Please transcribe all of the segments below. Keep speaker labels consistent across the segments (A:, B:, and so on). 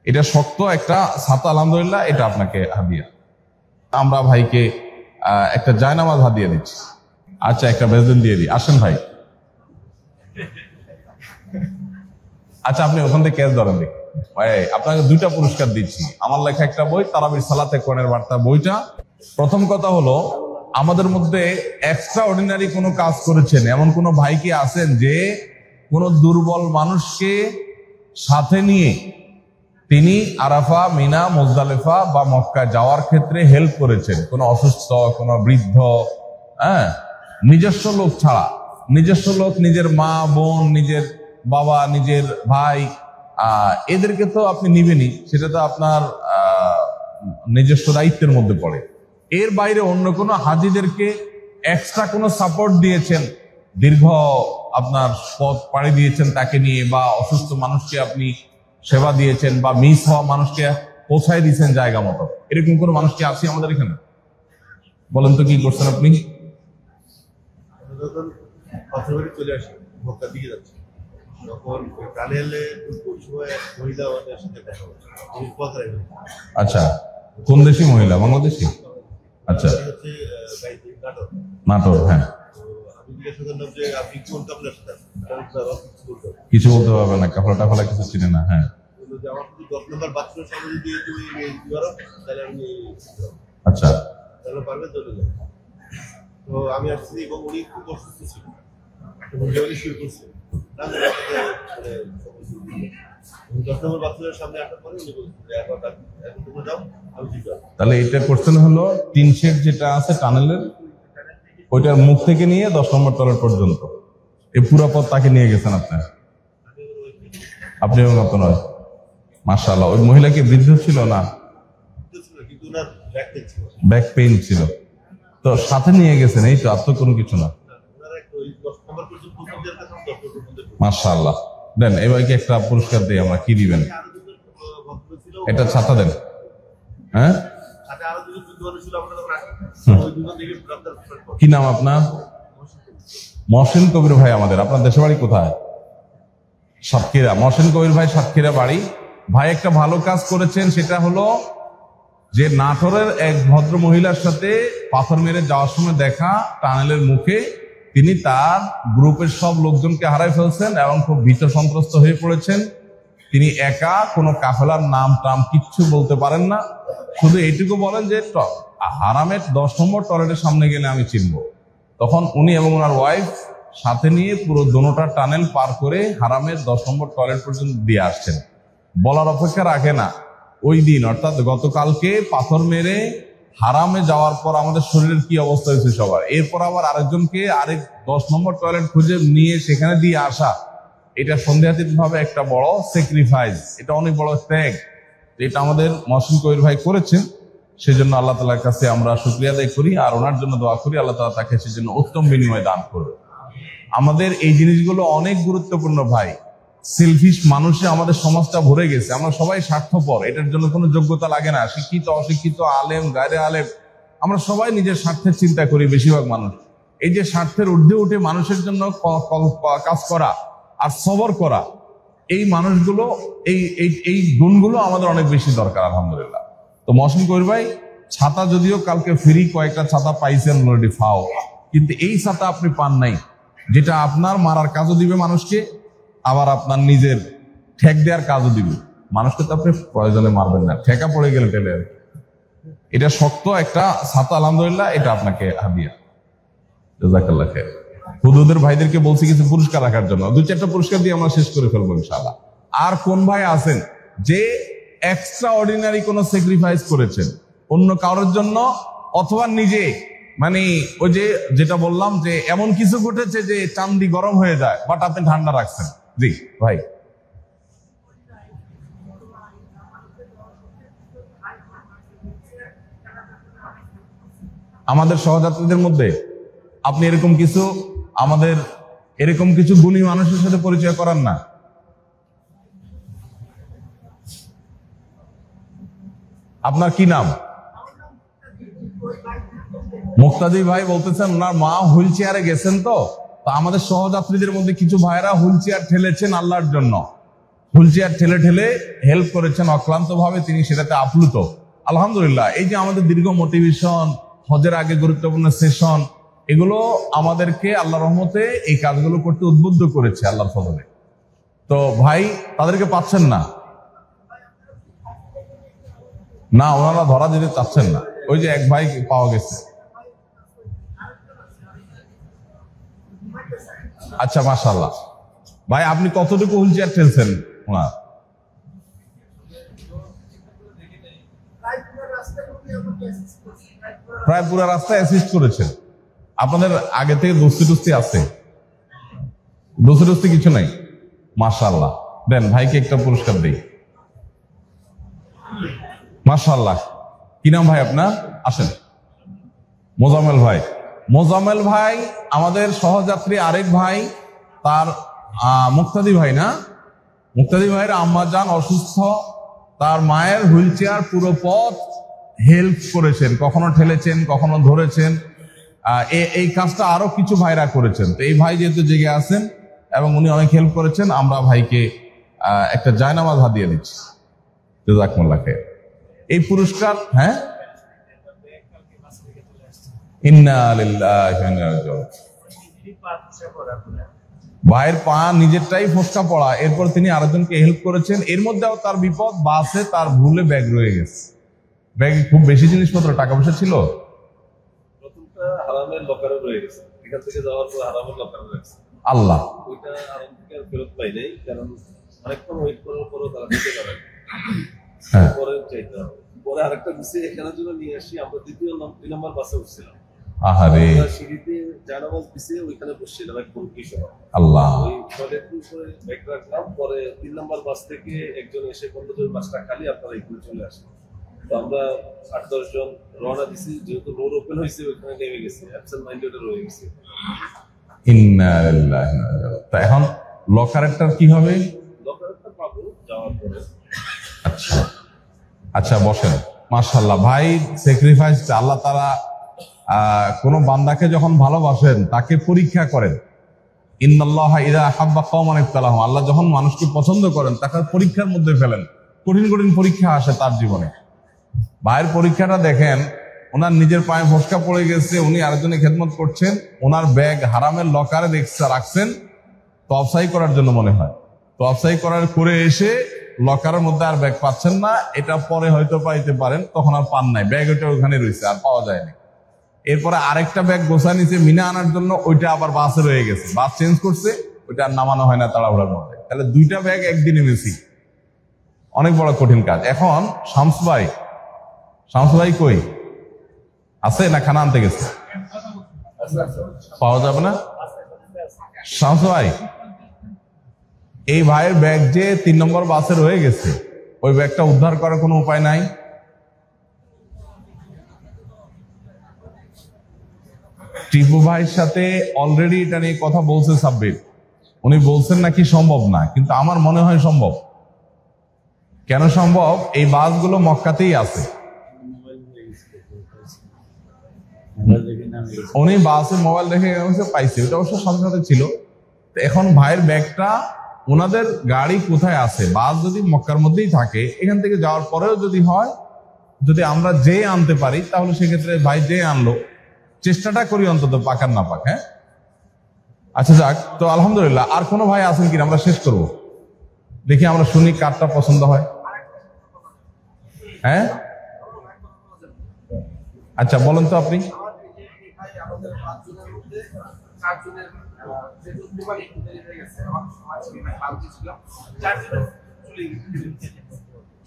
A: এটা শক্ত একটা ছাতা, আলহামদুলিল্লাহ, এটা আপনাকে হাদিয়া। আমরা ভাইকে একটা জায়নামাজ হাদিয়া দিচ্ছি। আচ্ছা, একটা বেজেন দিয়ে দিই। আসেন ভাই। আচ্ছা, আপনি ওখান থেকে ক্যাশ ধরেন দেখি ভাই। আপনাকে 2টা পুরস্কার দিচ্ছি। আমার লেখা একটা বই, তারাবির সালাতে কোরআনের বার্তা বইটা। প্রথম কথা হলো, আমাদের মধ্যে এক্সট্রা অর্ডিনারি কোনো কাজ করেছেন এমন কোন ভাই কি আছেন যে কোন দুর্বল মানুষকে সাথে নিয়ে তিনি আরাফা, মিনা, মুজদালিফা বা মক্কা যাওয়ার ক্ষেত্রে হেল্প করেছেন? কোন অসুস্থ, কোন বৃদ্ধ, নিজস্ব লোক ছাড়া, নিজস্ব লোক, নিজের মা, বোন, নিজের বাবা, নিজের ভাই, এদেরকে তো আপনি নিবেনই, সেটা তো আপনার নিজস্ব দায়িত্বের মধ্যে পড়ে। এর বাইরে অন্য কোনো হাজিদেরকে এক্সট্রা কোনো সাপোর্ট দিয়েছেন, দীর্ঘ আপনার পথ পাড়ি দিয়েছেন তাকে নিয়ে, বা অসুস্থ মানুষকে আপনি সেবা দিয়েছেন, বা মিস হওয়া মানুষকে পৌঁছায় দিয়েছেন জায়গা মতো, এরকম কোনো মানুষ কি আছে আমাদের এখানে? বলেন তো কি করছেন আপনি?
B: চলে আসে মক্কা দিকে যাচ্ছে, তখন টানেলে মহিলা আমাদের সাথে দেখা হচ্ছে।
A: আচ্ছা, কোন দেশি মহিলা? বাংলাদেশি? আচ্ছা, নাটোর। হ্যাঁ, কিছু বলতে পারবে না, কাফলা টাফলা কিছু চিনে না। হ্যাঁ, আচ্ছা,
B: তো আমি আসছি এবং উনি খুব অসুস্থ ছিল, শুরু করছে 10 নম্বর বাথরুমের সামনে আসার পরে উনি বলছে এখন তোমরা যাও, আমি ঠিক আছে।
A: তাহলে এটা করছেন হলো টিন শেড যেটা আছে টানেলের, ওইটার মুখ থেকে নিয়ে 10 নম্বর তলার পর্যন্ত এই পুরো পথ তাকে নিয়ে গেছেন আপনি এবং আপনার। মাশাআল্লাহ। ওই মহিলা কি বৃদ্ধ ছিল? না,
B: কিন্তু ওনার
A: ব্যাক পেইন ছিল, তো সাথে নিয়ে গেছেন, এই তো, আর তো কোনো কিছু না। মাশাআল্লাহ। দেন এবারকে একটা পুরস্কার দিই আমরা। কি দিবেন? এটা ছাতা দেন। হ্যাঁ, কি নাম আপনার? মহসিন কবির ভাই আমাদের। আপনার দেশের বাড়ি কোথায়? সাতক্ষীরা। মহসিন কবির ভাই সাতক্ষীরা বাড়ি। ভাই একটা ভালো কাজ করেছেন, সেটা হলো যে নাটোরের এক ভদ্র মহিলার সাথে পাথর মেরে যাওয়ার সময় দেখা টানেলের মুখে তিনি তার গ্রুপের সব লোকজনকে হারাই ফেলছেন এবং খুব ভীত সন্ত্রস্ত হয়ে পড়েছেন। তিনি একা, কোনো কাফেলার নাম টাম কিচ্ছু বলতে পারেন না, শুধু এইটুকু বলেন যে হারামের 10 নম্বর টয়লেটের সামনে গেলে আমি চিনব। তখন উনি এবং ওনার ওয়াইফ সাথে নিয়ে পুরো দোনোটা টানেল পার করে হারামের 10 নম্বর টয়লেট পর্যন্ত দিয়ে আসছেন। বলার অপেক্ষা রাখে না। ওই দিন অর্থাৎ গতকালকে পাথর মেরে হারামে যাওয়ার পর আমাদের শরীরের কি অবস্থা হয়েছে সবার, এরপর আবার আরেকজনকে আরেক 10 নম্বর টয়লেট খুঁজে নিয়ে সেখানে দিয়ে আসা, এটা সন্দেহাতীত ভাবে একটা বড় স্যাক্রিফাইস, এটা অনেক বড় ত্যাগ। এটা আমাদের মহসিন কবির ভাই করেছেন, সেজন্য আল্লাহ তাআলার কাছে আমরা শুকরিয়া আদায় করি আর ওনার জন্য দোয়া করি, আল্লাহ তাআলা তাকে সেজন্য উত্তম বিনিময় দান করবে। আমাদের এই জিনিসগুলো অনেক গুরুত্বপূর্ণ ভাই। সেলফিশ মানুষে আমাদের সমাজটা ভরে গেছে, আমরা সবাই স্বার্থপর, এটার জন্য কোনো যোগ্যতা লাগে না, শিক্ষিত অশিক্ষিত, আলেম গায়রে আলেম, আমরা সবাই নিজের স্বার্থের চিন্তা করি বেশিরভাগ মানুষ। এই যে স্বার্থের ঊর্ধ্বে উঠে মানুষের জন্য কাজ করা আর সবর করা, এই মানুষগুলো, এই গুণগুলো আমাদের অনেক বেশি দরকার আলহামদুলিল্লাহ। তো মহসিন কবির ভাই ছাতা যদিও কালকে ফ্রি কয়েকটা ছাতা পাইছেন অলরেডি ফাও, কিন্তু এই ছাতা আপনি পান নাই, যেটা আপনার মারার কাজও দিবে মানুষকে, আবার আপনার নিজের ঠেক দেওয়ার কাজও দিবে মানুষকে। তো আপনি প্রয়োজনে মারবেন না, ঠেকা পড়ে গেলে টেলে। এটা শক্ত একটা ছাতা, আলহামদুলিল্লাহ, এটা আপনাকে হাদিয়া। জাযাকাল্লাহ খাইর। হুদুদের ভাইদেরকে বলছি কিছু পুরস্কার রাখার জন্য, 2-4টা পুরস্কার দিয়ে আমরা শেষ করে ফেলবো ইনশাআল্লাহ। আর কোন ভাই আছেন যে এক্সট্রা অর্ডিনারি কোনো স্যাক্রিফাইস করেছেন অন্য কারোর জন্য, অথবা নিজে, মানে ওই যে যেটা বললাম যে এমন কিছু ঘটেছে যে চান্দি গরম হয়ে যায়, বাট আপনি ঠান্ডা রাখছেন? জি ভাই। আমাদের সহযাত্রীদের মধ্যে আপনি এরকম কিছু, আমাদের এরকম কিছু গুণী মানুষের সাথে পরিচয় করান না? আপনার কি নাম? মুক্তাদি ভাই বলতেছেন ওনার মা হুইল চেয়ারে গেছেন। তো আমাদের সহযাত্রীদের মধ্যে কিছু ভাইরা হুইল চেয়ার ঠেলেছেন আল্লাহর জন্য, হুইল চেয়ার ঠেলে ঠেলে হেল্প করেছেন অক্লান্ত ভাবে, তিনি সেটাতে আপ্লুত। আলহামদুলিল্লাহ, এই যে আমাদের দীর্ঘ মোটিভেশন, হজের আগে গুরুত্বপূর্ণ সেশন, এগুলো আমাদেরকে আল্লাহ রহমতে এই কাজগুলো করতে উদ্বুদ্ধ করেছে আল্লাহর ফজলে। তো ভাই তাদেরকে পাচ্ছেন না, না ওনারা ধরা যেতে চাচ্ছেন না। ওই যে এক ভাই পাওয়া গেছে। আচ্ছা, মাশাআল্লাহ। ভাই আপনি কতটুকু হুইল চেয়ার ঠেলছেন ওনার? প্রায় পুরো রাস্তায় অ্যাসিস্ট করেছেন। আপনাদের আগে থেকে দোস্তি টুস্তি আছে? দোস্তি টুস্তি কিছু নাই? মাশাআল্লাহ, দেন ভাইকে একটা পুরস্কার দিই। মাশাআল্লাহ। কি নাম ভাই আপনার? আসেন। মোজাম্মেল ভাই। মোজাম্মেল ভাই আমাদের সহযাত্রী আরেক ভাই, তার মুক্তাদি ভাই না? মুক্তাদি ভাইয়ের আম্মাজান অসুস্থ, তার মায়ের হুইল চেয়ার পুরো পথ হেল্প করেছেন, কখনো ঠেলেছেন, কখনো ধরেছেন। এই কাজটা আরো কিছু ভাইরা করেছেন। তো এই ভাই যেহেতু জেগে আছেন এবং উনি অনেক হেল্প করেছেন, আমরা ভাইকে একটা জায়নামাজ হাদিয়ে দিচ্ছি। জাযাকুমুল্লাহ খাইর। এই পুরস্কার, হ্যাঁ, ইন্না লিল্লাহি ওয়া ইন্না ইলাইহি রাজিউন। ভাইয়ের পা নিজেরটাই ফসকা পড়া, এরপর তিনি আরেকজনকে হেল্প করেছেন। এর মধ্যেও তার বিপদ, বাসে তার ভুলে ব্যাগ রয়ে গেছে। ব্যাগে খুব বেশি জিনিসপত্র, টাকা পয়সা ছিল।
C: প্রথমটা হারামের লকারে রয়ে গেছে, এখান থেকে যাওয়ার পর হারামের লকারে রয়েছে।
A: আল্লাহ,
C: ওইটা হারাম থেকে আর ফেরত পাই নাই, কারণ অনেকক্ষণ ওয়েট করার পরও তারা দিতে পারে। পরে চাইতে হবে, পরে আরেকটা বিষে এখানে জন্য নিয়ে আসি। আমরা দুই নম্বর বাসে উঠছিলাম,
A: আহারে
C: সিঁড়িতে জানামাজ দিছে, ওইখানে বসছিলাম একদম কিশোর।
A: আল্লাহ,
C: ওই টয়লেট করে ব্যাগ রাখলাম। পরে 3 নম্বর বাস থেকে একজন এসে বললো যে বাসটা খালি, আপনারা এখানে চলে আসেন। তো আমরা 8-10 জন রওনা দিছি, যেহেতু রোড ওপেন হয়েছে ওইখানে নেমে গেছি, অ্যাবসেন্ট মাইন্ডেড রয়ে গেছি।
A: ইন্না লিল্লাহি ওয়া ইন্না ইলাইহি রাজিউন। তা এখন লকারেরটা কি হবে?
C: লকারটা পাবো যাওয়ার পরে।
A: আচ্ছা আচ্ছা, বসেন। মাশাআল্লাহ, ভাই স্যাক্রিফাইস। আল্লাহ তাআলা কোন বান্দাকে যখন ভালোবাসেন তাকে পরীক্ষা করেন। ইন্নাল্লাহা ইযা হাব্বা কওমান ইবতালাহুম। আল্লাহ যখন মানুষকে পছন্দ করেন তাকে পরীক্ষার মধ্যে ফেলেন, কঠিন কঠিন পরীক্ষা আসে তার জীবনে। ভাইয়ের পরীক্ষাটা দেখেন, ওনার নিজের পায়ে ফসকা পড়ে গেছে, উনি আরেকজনের খেদমত করছেন, ওনার ব্যাগ হারামের লকারে রাখছেন তফসাই করার জন্য মনে হয়। তফসাই করে এসে লকারের মধ্যে আর ব্যাগ পাচ্ছেন না, এটা পরে হয়তো পাইতে পারেন, তখন আর পান নাই, ব্যাগ ওইটা ওখানে রয়েছে, আর পাওয়া যায়নি। এরপরে আরেকটা ব্যাগ গোছা নিচে মিনা আনার জন্য, ওইটা আবার বাসে রয়ে গেছে, বাস চেঞ্জ করছে, ওইটা আর নামানো হয় না তাড়াহুড়ার মধ্যে। তাহলে 2টা ব্যাগ একদিনে মিসিং, অনেক বড় কঠিন কাজ। এখন শামস ভাই কই আছে না? খানা আনতে গেছে, পাওয়া যাবে না? শামস ভাই, এই ভাইয়ের ব্যাগ যে 3 নম্বর বাসে রয়ে গেছে, ওই ব্যাগটা উদ্ধার করার কোনো উপায় নাই? টিপু ভাইয়ের সাথে অলরেডি এটা নিয়ে কথা বলছে সাব্বির, উনি বলছেন নাকি সম্ভব না, কিন্তু আমার মনে হয় সম্ভব। কেন সম্ভব? এই বাসগুলো মক্কাতেই আছে। উনি বাসে মোবাইল দেখে পাইছে, ওটা অবশ্য সাথে সাথে ছিল। এখন ভাইয়ের ব্যাগটা, ওনাদের গাড়ি কোথায় আছে? বাস যদি মক্কার মধ্যেই থাকে, এখান থেকে যাওয়ার পরেও যদি হয়, যদি আমরা যে আনতে পারি, তাহলে সেক্ষেত্রে ভাই যে আনলো, চেষ্টাটা করি অন্তত, পাকার না পাক। হ্যাঁ, আচ্ছা যাক। তো আলহামদুলিল্লাহ, আর কোনো ভাই আছেন কিনা? আমরা শেষ করব, দেখি আমরা শুনি কারটা পছন্দ হয়। হ্যাঁ, আচ্ছা বলেন তো আপনি।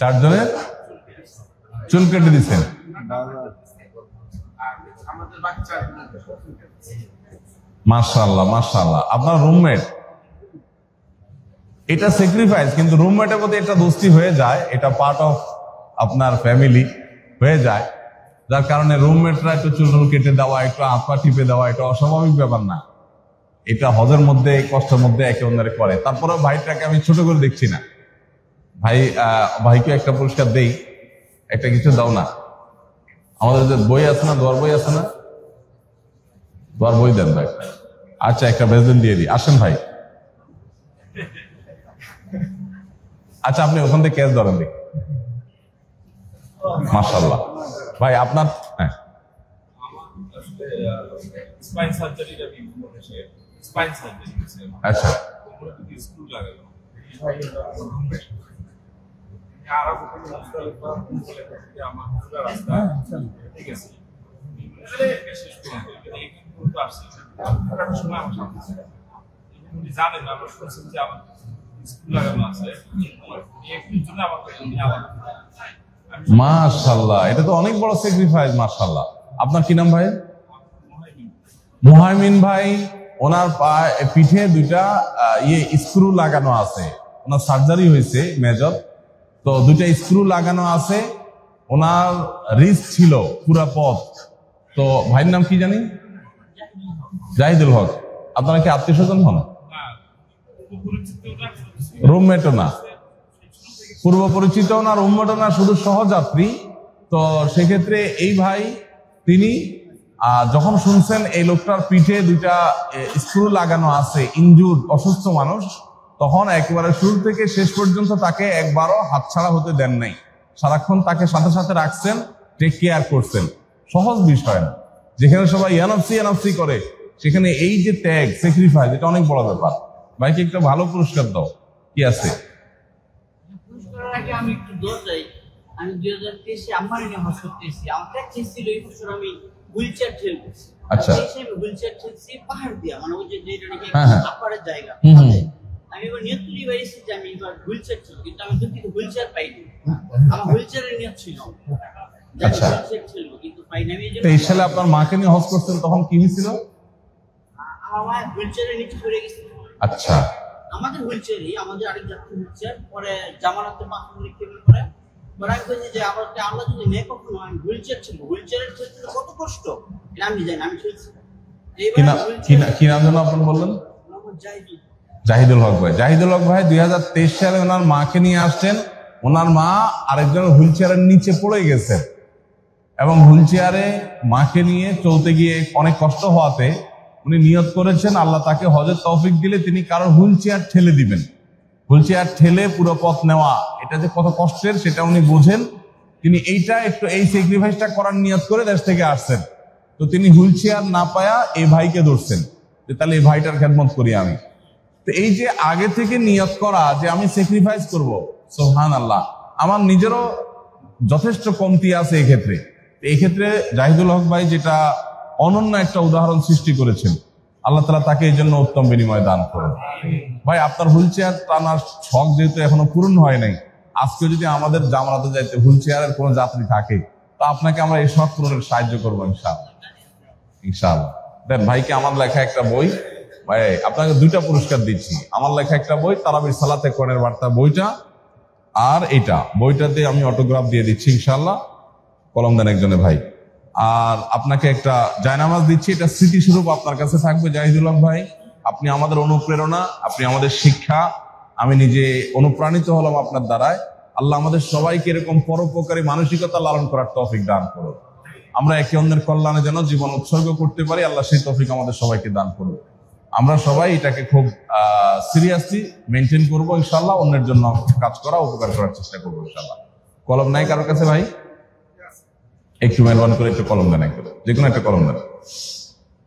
A: চারজনের চুল কেটে দিচ্ছেন। মাশাআল্লাহ মাশাআল্লাহ, আপনার রুমমেট, এটা স্যাক্রিফাইস, কিন্তু রুমমেটের প্রতি একটা দোস্তি হয়ে যায়, এটা পার্ট অফ আপনার ফ্যামিলি হয়ে যায়, যার কারণে রুমমেটরা একটু চুল কেটে দেওয়া, একটু হাত পা টিপে দেওয়া, এটা অস্বাভাবিক ব্যাপার না। এটা হজের মধ্যে, এই কষ্টের মধ্যে একে অন্যরে করে। তারপরেও ভাইটাকে আমি ছোট করে দেখছি না। ভাইকে একটা পুরস্কার দেই, একটা কিছু দাও না। আমাদের যে বই আছে না, দোয়ার বই আছে না, দোয়ার বই দেন ভাই। আচ্ছা, একটা বেজেন দিয়ে দিই। আসেন ভাই, আচ্ছা, আপনি ওখান থেকে ক্যাচ ধরেন দেখি। মাশাআল্লাহ ভাই, আপনার হ্যাঁ
D: স্পাইন সার্জারিটা স্পাইন সার্জারি
A: আচ্ছা
D: স্ক্রু লাগানো আমার পুরো রাস্তা ঠিক আছে সময় আমার সামনে উনি জানেন আমরা শুনছেন যে আমার স্ক্রু লাগানো আছে একটুর জন্য
A: মাশাআল্লাহ, এটা তো অনেক বড় স্যাক্রিফাইস। মাশাআল্লাহ, আপনার কি নাম ভাই? মুহাইমিন ভাই। ওনার পিঠে দুইটা স্ক্রু লাগানো আছে, ওনার সার্জারি হয়েছে মেজর, তো দুইটা স্ক্রু লাগানো আছে। ওনার রিস্ক ছিল পুরা পথ। তো ভাইয়ের নাম কি জানি? জাহিদুল হক। আপনারা কি আত্মীয় স্বজন হন? রুমমেটও না, পূর্ব পরিচিত না, রুমমেটও না, শুধু সহযাত্রী। তো সেক্ষেত্রে এই ভাই তিনি যখন শুনছেন এই লোকটার পিঠে দুইটা স্ক্রু লাগানো আছে, ইনজুর্ড অসুস্থ মানুষ, তখন একেবারে শুরু থেকে শেষ পর্যন্ত তাকে একবারও হাতছাড়া হতে দেন নাই। সারাক্ষণ তাকে সাথে সাথে রাখছেন, টেক কেয়ার করছেন। সহজ বিষয় না, যেখানে সবাই এনএফসি করে সেখানে এই যে ত্যাগ, স্যাক্রিফাইস, এটা অনেক বড় ব্যাপার। ভাইকে একটা ভালো পুরস্কার দাও। কি আছে?
E: আগে আমি একটু দৌড় যাই। আমি 2023 আমার নিয়ে হসপিটালে এসেছি। আমার প্র্যাকটিস ছিল এই বছর আমি হুইলচেয়ার ঠেলছি।
A: আচ্ছা,
E: সেই হিসেবে হুইলচেয়ার ঠেলছি পাহাড় দিয়া, মানে ওই যে যেটা নাকি আপারের জায়গা। আমি এবার নিয়ত করি বেরিয়েছি যে আমি এবার হুইলচেয়ার ঠেলব, কিন্তু আমি দুঃখিত হুইলচেয়ার পাইনি। আমার হুইলচেয়ারের নিয়ত ছিল
A: আচ্ছা
E: হুইলচেয়ার ঠেলব, কিন্তু পাইনি। আমি এই যে
A: 23 সালে আপনার মাকে নিয়ে হজ করতেন, তখন কি হয়েছিল?
E: আমার মা হুইলচেয়ারের নিচে পড়ে গেছিল।
A: আচ্ছা,
E: আমাদের হুইলচেয়ারই, আমাদের আরেক যাত্রী হুইলচেয়ার, পরে জামানাতে পাথর লিখে পরে পরে আমি বলছি যে আবার আল্লাহ যদি নেই কখনো আমি হুইলচেয়ার ছিল, হুইলচেয়ারের ঠেলতে কত কষ্ট এটা আমি জানি, আমি ঠেলছি।
A: কি নাম যেন আপনার বললেন?
E: জাহিদুল
A: জাহিদুল হক ভাই। জাহিদুল হক ভাই 2023 সালে ওনার মাকে নিয়ে আসছেন। ওনার মা আরেকজন হুইল চেয়ারের নিচে পড়ে গেছে এবং হুইল চেয়ারে মাকে নিয়ে চলতে গিয়ে অনেক কষ্ট হওয়াতে উনি নিয়ত করেছেন আল্লাহ তাকে হজের তৌফিক দিলে তিনি কারোর হুইল চেয়ার ঠেলে দিবেন। হুইল চেয়ার ঠেলে পুরো পথ নেওয়া, এটা যে কত কষ্টের সেটা উনি বোঝেন। তিনি এই স্যাক্রিফাইসটা করার নিয়ত করে দেশ থেকে আসছেন। তো তিনি হুইল চেয়ার না পায়া এই ভাইকে ধরছেন যে তাহলে এই ভাইটার খেদমত করি আমি। তো এই যে আগে থেকে নিয়ত করা যে আমি স্যাক্রিফাইস করব, সুবহানাল্লাহ, আমার নিজেরও যথেষ্ট কমতি আছে এক্ষেত্রে। এই ক্ষেত্রে জাহিদুল হক ভাই যেটা অনন্য একটা উদাহরণ সৃষ্টি করেছেন, আল্লাহ তাআলা তাকে এই জন্য উত্তম বিনিময় দান করেন। ভাই, আপনার হুইল চেয়ার টানার শখ যেহেতু এখনো পূরণ হয় নাই, আজকে যদি আমাদের জামারাতে যাইতে হুইল চেয়ারের কোনো যাত্রী থাকে, তো আপনাকে আমরা এই শখ পূরণের সাহায্য করবো ইনশাআল্লাহ। ইনশাআল্লাহ দেন ভাইকে আমার লেখা একটা বই, ভাই আপনাকে 2টা পুরস্কার দিচ্ছি। আমার লেখা একটা বই, তারাবির সালাতে কোরআনের বার্তা বইটা, আর এটা বইটাতে আমি অটোগ্রাফ দিয়ে দিচ্ছি ইনশাআল্লাহ। কলম দেন একজনে ভাই। আর আপনাকে একটা জায়নামাজ দিচ্ছি, এটা স্মৃতিস্বরূপ আপনার কাছে থাকবে। জাহিদুল হক ভাই, আপনি আমাদের অনুপ্রেরণা, আপনি আমাদের শিক্ষা। আমি নিজে অনুপ্রাণিত হলাম আপনার দ্বারায়। আল্লাহ আমাদের সবাইকে এরকম পরোপকারী মানসিকতা লালন করার তৌফিক দান করুন। আমরা একে অন্যের কল্যাণে যেন জীবন উৎসর্গ করতে পারি, আল্লাহ সেই তৌফিক আমাদের সবাইকে দান করুন। আমরা সবাই এটাকে খুব সিরিয়াসলি মেনটেন করবো ইনশাআল্লাহ। অন্যের জন্য কাজ করা, উপকার করার চেষ্টা করবো ইনশাআল্লাহ। কলম নাই কারোর কাছে ভাই? একটু মেহরবানি করে একটু কলম দেন, একটু যে কোনো একটা কলম দেন।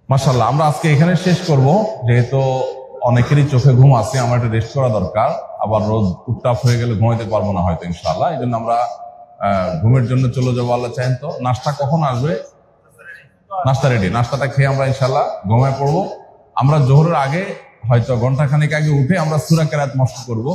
A: মাশাআল্লাহ, আমরা আজকে এখানে শেষ করব, যেহেতু অনেকেরই চোখে ঘুম আছে, আমার একটু রেস্ট করা দরকার। আবার রোদ উত্তাপ হয়ে গেলে ঘুমাইতে পারবো না হয়তো ইনশাআল্লাহ। এই জন্য আমরা ঘুমের জন্য চলে যাবো। আল্লাহ চাইন তো। নাস্তা কখন আসবে? নাস্তা রেডি। নাস্তাটা খেয়ে আমরা ইনশাআল্লাহ ঘুমায় পড়বো। আমরা জোহরের আগে হয়তো ঘন্টাখানেক আগে উঠে আমরা সূরা কেরাত মশক করবো।